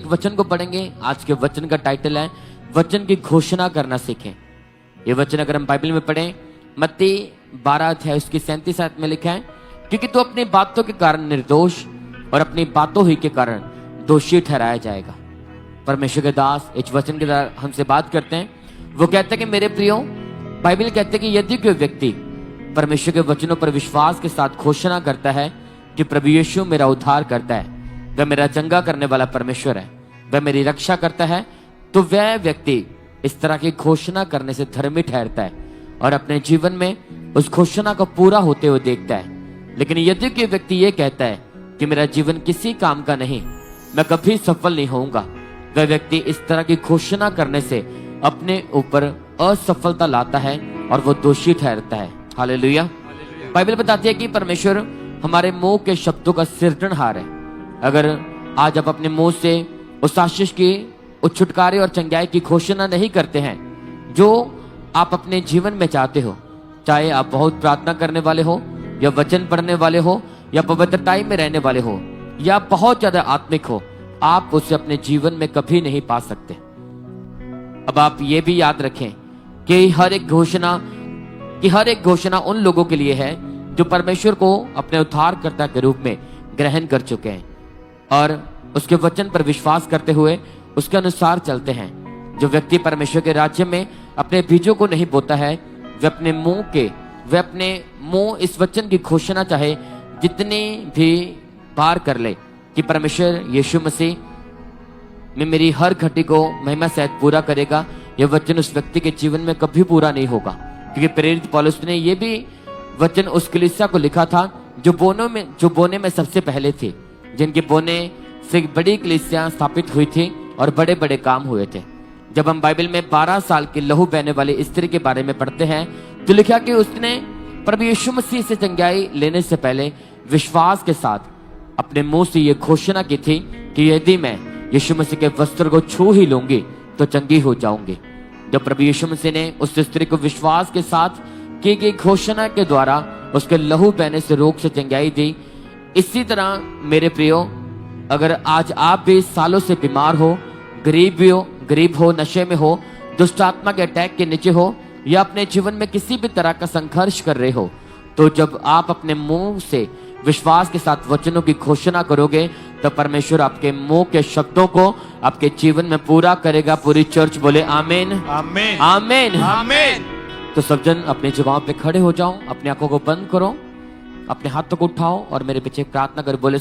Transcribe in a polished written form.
वचन को पढ़ेंगे। आज के वचन का टाइटल है वचन की घोषणा करना सीखें। ये वचन अगर हम बाइबल में पढ़ें, मत्ती 12 अध्याय उसकी 37 आयत में लिखा है, क्योंकि तू अपनी बातों के कारण निर्दोष और अपनी बातों ही के कारण दोषी ठहराया जाएगा। परमेश्वर के दास इस वचन के द्वारा हमसे बात करते हैं। वो कहते हैं कि मेरे प्रियो, बाइबल कहते हैं कि यदि कोई व्यक्ति परमेश्वर के वचनों पर विश्वास के साथ घोषणा करता है कि प्रभु यीशु मेरा उद्धार करता है, वह मेरा चंगा करने वाला परमेश्वर है, वह मेरी रक्षा करता है, तो वह व्यक्ति इस तरह की घोषणा करने से धर्मी ठहरता है और अपने जीवन में उस घोषणा को पूरा होते हुए देखता है। लेकिन यदि कोई व्यक्ति ये कहता है कि मेरा जीवन किसी काम का नहीं, मैं कभी सफल नहीं होऊंगा, वह व्यक्ति इस तरह की घोषणा करने से अपने ऊपर असफलता लाता है और वो दोषी ठहरता है। हालेलुया। बाइबल बताती है कि परमेश्वर हमारे मुंह के शब्दों का सिरजनहार है। अगर आज आप अपने मुंह से उस आशीष की, उस छुटकारे और चंगाई की घोषणा नहीं करते हैं जो आप अपने जीवन में चाहते हो, चाहे आप बहुत प्रार्थना करने वाले हो या वचन पढ़ने वाले हो या पवित्रताई में रहने वाले हो या बहुत ज्यादा आत्मिक हो, आप उसे अपने जीवन में कभी नहीं पा सकते। अब आप ये भी याद रखें कि हर एक घोषणा उन लोगों के लिए है जो परमेश्वर को अपने उद्धारकर्ता के रूप में ग्रहण कर चुके हैं और उसके वचन पर विश्वास करते हुए उसके अनुसार चलते हैं। जो व्यक्ति परमेश्वर के राज्य में अपने बीजों को नहीं बोता है, वह अपने मुंह इस वचन की घोषणा चाहे जितनी भी बार कर ले कि परमेश्वर यीशु मसीह में मेरी हर घटी को महिमा सहित पूरा करेगा, यह वचन उस व्यक्ति के जीवन में कभी पूरा नहीं होगा। क्योंकि प्रेरित पौलुस ने यह भी वचन उस कलीसिया को लिखा था जो बोने में सबसे पहले थे, जिनके बोने से बड़ी कलीसिया स्थापित हुई थी और बड़े बड़े काम हुए थे। जब हम बाइबल में 12 साल की लहू बहने वाली स्त्री के बारे में पढ़ते हैं तो लिखा कि उसने प्रभु यीशु मसीह से चंगाई लेने से पहले विश्वास के साथ अपने मुंह से यह घोषणा की थी कि यदि मैं यीशु मसीह के वस्त्र को छू ही लूंगी तो चंगी हो जाऊंगी। जब प्रभु यीशु मसीह ने उस स्त्री को विश्वास के साथ की गई घोषणा के द्वारा उसके लहू बहने से रोग से चंगाई दी, इसी तरह मेरे प्रियो, अगर आज आप भी सालों से बीमार हो, गरीब हो, नशे में हो, दुष्ट आत्मा के अटैक के नीचे हो या अपने जीवन में किसी भी तरह का संघर्ष कर रहे हो, तो जब आप अपने मुंह से विश्वास के साथ वचनों की घोषणा करोगे तो परमेश्वर आपके मुंह के शब्दों को आपके जीवन में पूरा करेगा। पूरी चर्च बोले आमीन, आमीन, आमीन, आमीन। तो सब जन अपने जगहों पे खड़े हो जाओ, अपनी आंखों को बंद करो, अपने हाथों को उठाओ और मेरे पीछे प्रार्थना कर बोले,